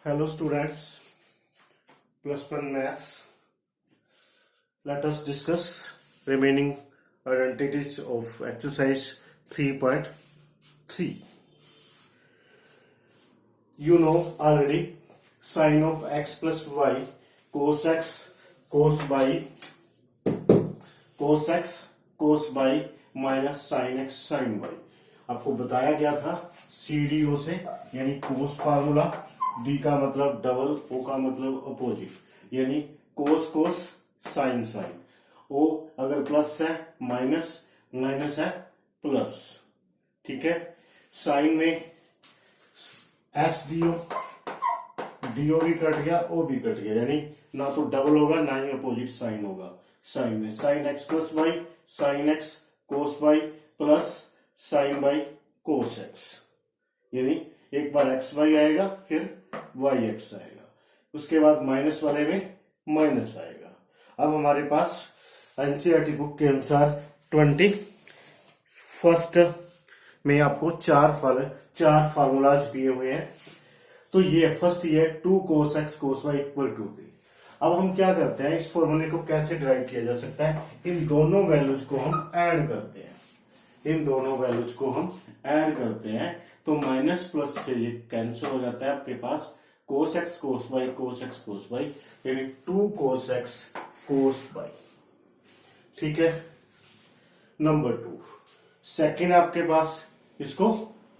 Hello students, plus one maths. Let us discuss remaining identities of exercise 3.3. You know already sine of x plus y cos x cos by minus sine x sine y आपको बताया गया था CDO से, यानी कोस formula, D का मतलब double, ओ का मतलब अपोजिट, यानी कोस कोस साइन साइन, ओ अगर प्लस है माइनस, माइनस है प्लस। ठीक है, साइन में एस डीओ, डीओ भी कट गया, ओ भी कट गया, यानी ना तो डबल होगा ना ही अपोजिट साइन होगा। साइन में sine x plus y, sine x cos y plus sine by cos x, यानी एक बार एक्स वाई आएगा फिर वाई एक्स आएगा, उसके बाद माइनस वाले में माइनस आएगा। अब हमारे पास एनसीईआरटी बुक के अनुसार 21st में आपको चार फार्मूलाज दिए हुए हैं। तो ये फर्स्ट ये 2 cos x cos y equal to 3। अब हम क्या करते हैं, इस फॉर्मूले को कैसे डिराइव किया जा सकता है, इन दोनों वैल्यूज को हम ऐड करते हैं, इन दोनों वैल्यूज को हम ऐड करते हैं तो माइनस प्लस से ये कैंसिल हो जाता है। आपके पास cos x cos y cos x cos y, यानी 2 cos x cos y। ठीक है, नंबर 2। सेकेंड आपके पास इसको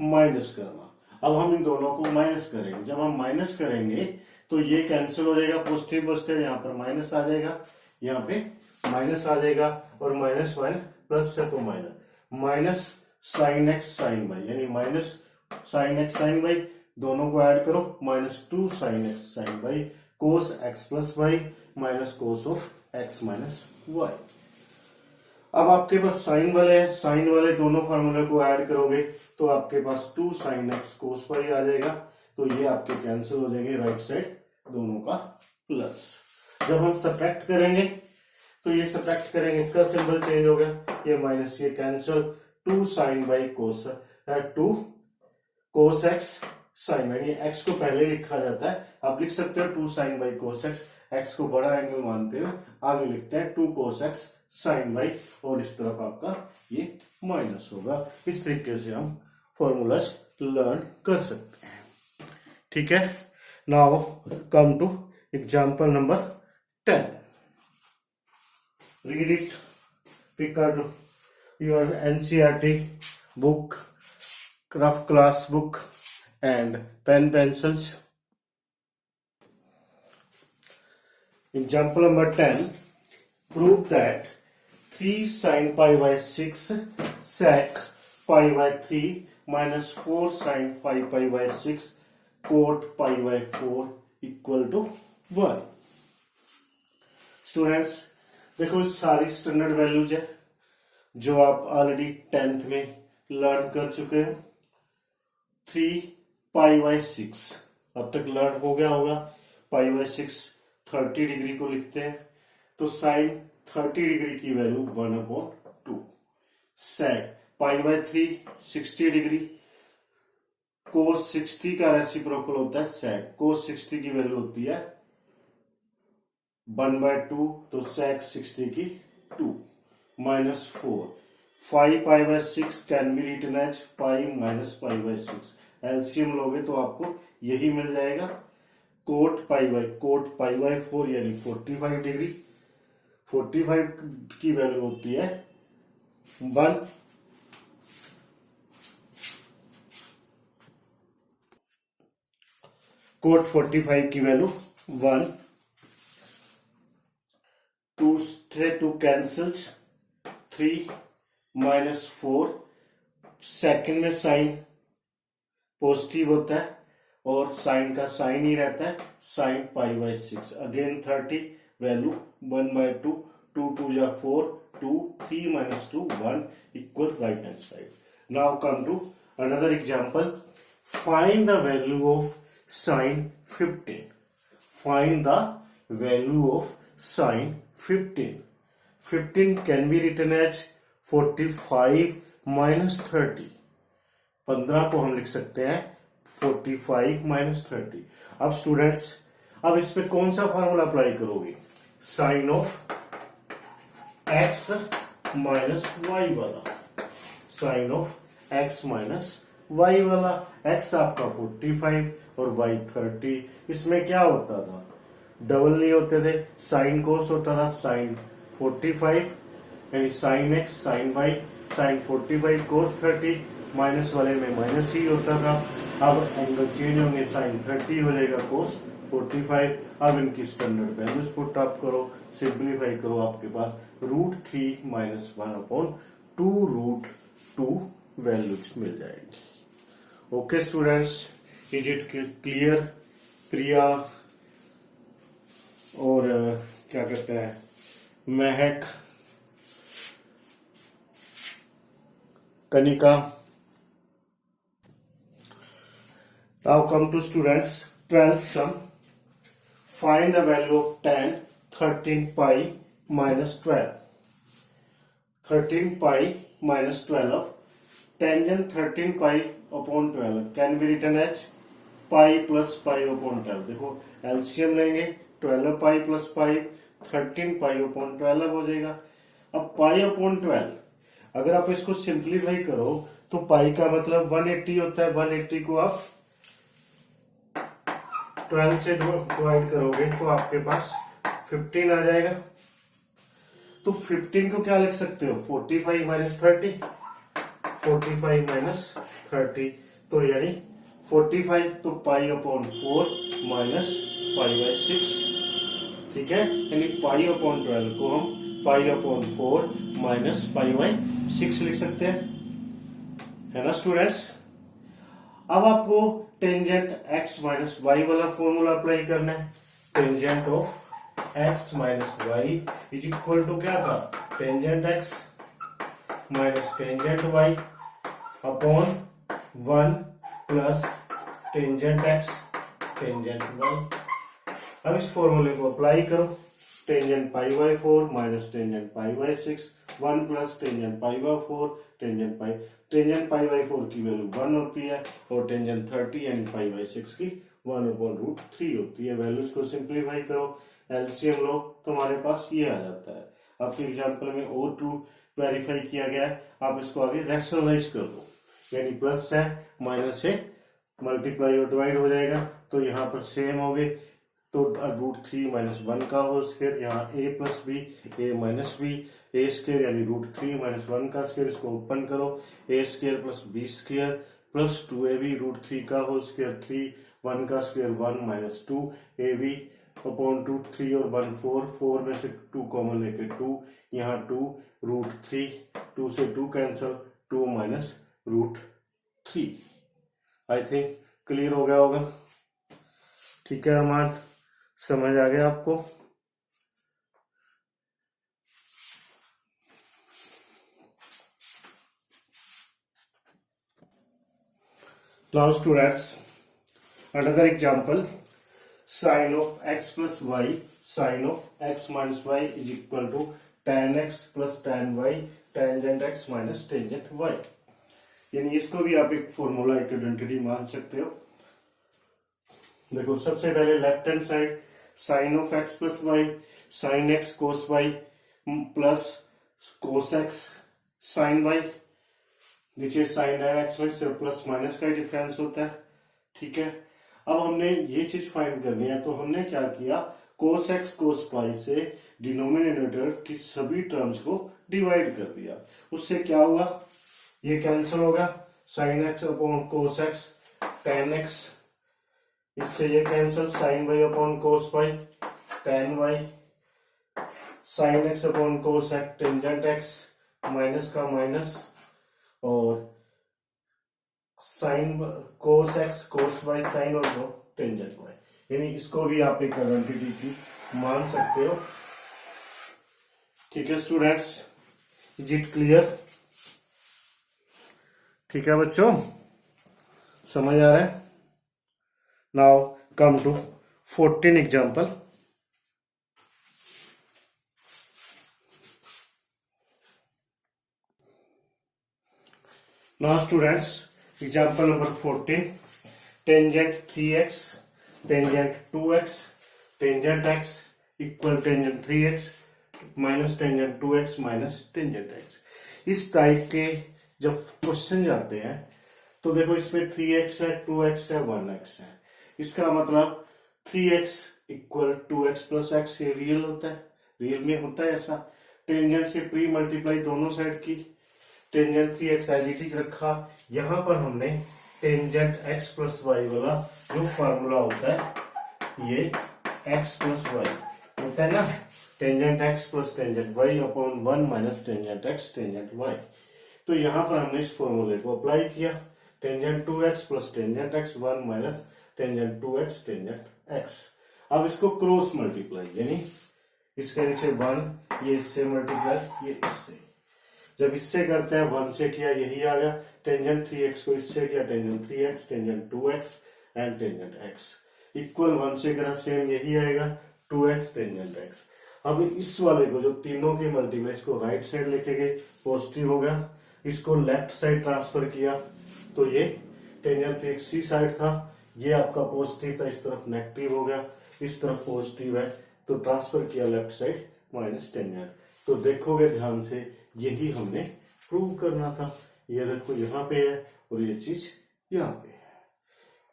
माइनस करना। अब हम इन दोनों को माइनस करेंगे, जब हम माइनस करेंगे तो ये कैंसिल हो जाएगा, पॉजिटिव पॉजिटिव, यहाँ पर माइनस आ जाएगा, यहाँ पे माइनस आ जाएगा, और माइनस माइनस प्लस है तो minus, minus sine x sine y, यानी minus sine x sine y, दोनों को ऐड करो, -2 sine x sine y cos x plus y minus cos of x minus y. अब आपके पास साइन वाले हैं, साइन वाले दोनों फार्मूले को ऐड करोगे तो आपके पास 2 साइन एक्स कोस वाई आ जाएगा, तो ये आपके कैंसिल हो जाएंगे, राइट साइड दोनों का प्लस। जब हम सब्ट्रैक्ट करेंगे तो ये सब्ट्रैक्ट करेंगे, इसका सिंबल चेंज हो गया, ये माइनस, ये cancel, 2 sine by cos, 2 cos x sine, यानी एक्स को पहले लिखा जाता है, आप लिख सकते हो 2 sine by cos x, x को बड़ा एंगल मानते हुए आगे लिखते हैं 2 कोस एक्स साइन बाई, और इस तरफ आपका ये माइनस होगा। इस तरीके से हम फॉर्मूलाज लर्न कर सकते हैं। ठीक है, now come to example number 10। Read it, pick out your NCERT book, rough class book and pen pencils. Example number 10. Prove that 3 sin pi by 6 sec pi by 3 minus 4 sin 5 pi by 6 cot pi by 4 equal to 1. Students, देखो सारी standard values है जो आप already 10th में learn कर चुके हैं। 3 पाई by 6 अब तक लर्न हो गया होगा। पाई बाई 6 30 डिग्री को लिखते हैं, तो साइन 30 डिग्री की value 1/2। Sec pi by 3 60 degree, cos 60 का रेसिप्रोकल होता है सेक, कोस 60 की वैल्यू होती है 1/2, तो सेक 60 की 2 -4। 5 pi by 6 can be written as pi minus pi by 6। LCM लोगे तो आपको यही मिल जाएगा। कोट पाई बाई 4 यानी 45 डिग्री, 45 की वैल्यू होती है 1। कोट 45 की वैल्यू 1। 2 से 2 कैंसल्स, 3 -4। सेकंड में साइन पॉजिटिव होता है और साइन का साइन ही रहता है, sine pi by 6। Again 30 value 1/2, 2 2 जा 4, 2 3 -2 1 equal right hand side. Now come to another example. Find the value of sine 15। Find the value of sine 15. 15 can be written as 45 minus 30। 15 को हम लिख सकते हैं 45 माइनस 30। अब स्टूडेंट्स, अब इस पे कौन सा फॉर्मूला अप्लाई करोगे? Sine of x minus y वाला, sine of x minus y वाला। एक्स आपका 45 और वाई 30। इसमें क्या होता था? डबल नहीं होते थे, साइन कोस होता था, साइन 45 यानी sine x sine y, sine 45 cos 30, minus वाले में माइनस ही होता था। अब एंगल चेंज होंगे, साइन 30 हो जाएगा कोस 45। अब इनकी स्टैंडर्ड वैल्यूज पुट अप करो, सिंप्लीफाई करो, आपके पास √3 माइनस 1/2√2 वैल्यूज मिल जाएगी। Okay students, is it clear? Priya और क्या कहते हैं, Mahak, Kanika. Now come to students 12th sum. Find the value of tan 13 pi minus 12। 13 pi minus 12 tangent 13 pi upon 12 can be written as pi plus pi upon 12। देखो LCM लेंगे, 12 पाई plus पाई 13 pi upon 12 हो जाएगा। अब पाई upon 12 अगर आप इसको simplify करो तो पाई का मतलब 180 होता है। 180 को आप 12 से डिवाइड करोगे तो आपके पास 15 आ जाएगा। तो 15 को क्या लिख सकते हो? 45 माइनस 30, 45 माइनस 30, तो यानी 45 तो pi upon 4 minus pi by 6, ठीक है। यानी पाई अपॉन 12 को हम pi upon 4 minus pi by 6 लिख सकते हैं, है ना स्टूडेंट्स। अब आपको टेंजेंट x माइनस वाई वाला फॉर्मूला अप्लाई करना है। Tangent of x minus y is equal to क्या था? Tangent x minus tangent y upon 1 plus tangent x tangent y। अब इस फॉर्मूले को अप्लाई करो। Tangent pi by 4 minus tangent pi by 6, 1 plus tangent pi by 4 tangent pi by 4 की value 1 होती है और टेंजेंट 30 यानी पाई बाई 6 की 1/√3 होती है। वैल्यूज को सिंप्लीफाई करो, एलसीएम लो, तुम्हारे पास ये आ जाता है। आपके एग्जाम्पल में और ट्रू वेरीफाई किया गया है, आप इसको आगे रैशनलाइज कर दो। यानी प्लस है माइनस से मल्टीप्लाई और डिवाइड हो जाएगा, तो यहाँ पर सेम हो गए। तो √3 माइनस 1 का होल स्क्वायर, यहाँ a plus B A minus B A square यानी √3 माइनस 1 का स्क्वायर, इसको ओपन करो, a square plus B square plus 2ab √3 का होल स्क्वायर 3, 1 का स्क्वायर 1 माइनस 2 ab अपॉन 2, 3 और 1 4, 4 में से 2 कॉमन लेके 2, यहाँ 2 √3, 2 से 2 cancel, 2 minus √3। I think clear हो गया होगा, ठीक है अरमान, समझ आ गया आपको? Now students, another example, sin of x plus y, sin of x minus y is equal to tan x plus tan y tangent x minus tangent y। यानी इसको भी आप एक फॉर्मूला, एक आइडेंटिटी मान सकते हो। देखो सबसे पहले left hand side sine of x plus y, sine x cos y plus cos x sine y, नीचे साइन एक्स में सिर्फ प्लस माइनस का डिफरेंस होता है, ठीक है। अब हमने ये चीज फाइंड करनी है, तो हमने क्या किया, कोस एक्स कोस पाई से डिनोमिनेटर की सभी टर्म्स को डिवाइड कर दिया। उससे क्या हुआ, ये कैंसिल होगा, sine x upon cos x tan x, इससे ये cancel, sine y upon cos y tan y, sine x upon cos x tangent x, minus का माइनस, और sine cos x cos y sine और दो tangent Y. यानी इसको भी आप एक आइडेंटिटी की मान सकते हो, ठीक है स्टूडेंट्स, इज इट क्लियर? ठीक है बच्चों, समझ आ रहा है? Now come to 14 example. Now students, example number 14, tangent 3x, tangent 2x, tangent x equal tangent 3x minus tangent 2x minus tangent x। इस टाइप के जब क्वेश्चन जाते हैं तो देखो इसमें 3x है, 2x है, 1x है। इसका मतलब 3x equal 2x plus x, ये रियल होता है, रियल में होता है ऐसा। टेंजेंट से प्री मल्टीप्लाई दोनों साइड की, tangent 3x as it is रखा। यहां पर हमने टेंजेंट x प्लस वाई वाला जो फॉर्मूला होता है ये x प्लस वाई होता है ना, tangent x plus tangent y upon 1 minus tangent x tangent y। तो यहां पर हमने इस फॉर्मूले को अप्लाई किया, tangent 2x plus tangent x 1 minus tangent 2x tangent x। अब इसको क्रॉस मल्टीप्लाई, यानी इसके नीचे 1, ये इससे मल्टीप्लाई, ये इससे। जब इससे करते हैं 1 से किया, यही आ गया। टेंजेंट 3x को इससे किया, tangent 3x, tangent 2x and tangent x equal 1 से करा, सेम यही आएगा 2x टेंजेंट x। अब इस वाले को जो तीनों के मल्टीप्लाई, इसको राइट साइड लेके गए, पॉजिटिव हो गया। इसको लेफ्ट साइड ट्रांसफर किया तो ये टेंजेंट 3x साइड था, ये आपका पॉजिटिव था, इस तरफ नेगेटिव हो गया, इस तरफ पॉजिटिव है तो ट्रांसफर किया लेफ्ट साइड माइनस टेंजेंट। तो देखोगे ध्यान से, यही हमने प्रूव करना था। ये देखो यहां पे है और ये चीज यहां पे है।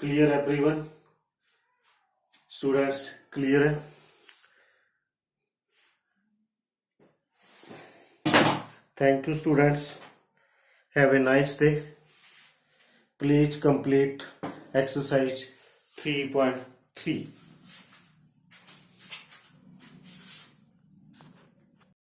Clear everyone? स्टूडेंट्स क्लियर है? Thank you students, have a nice day. Please complete exercise 3.3।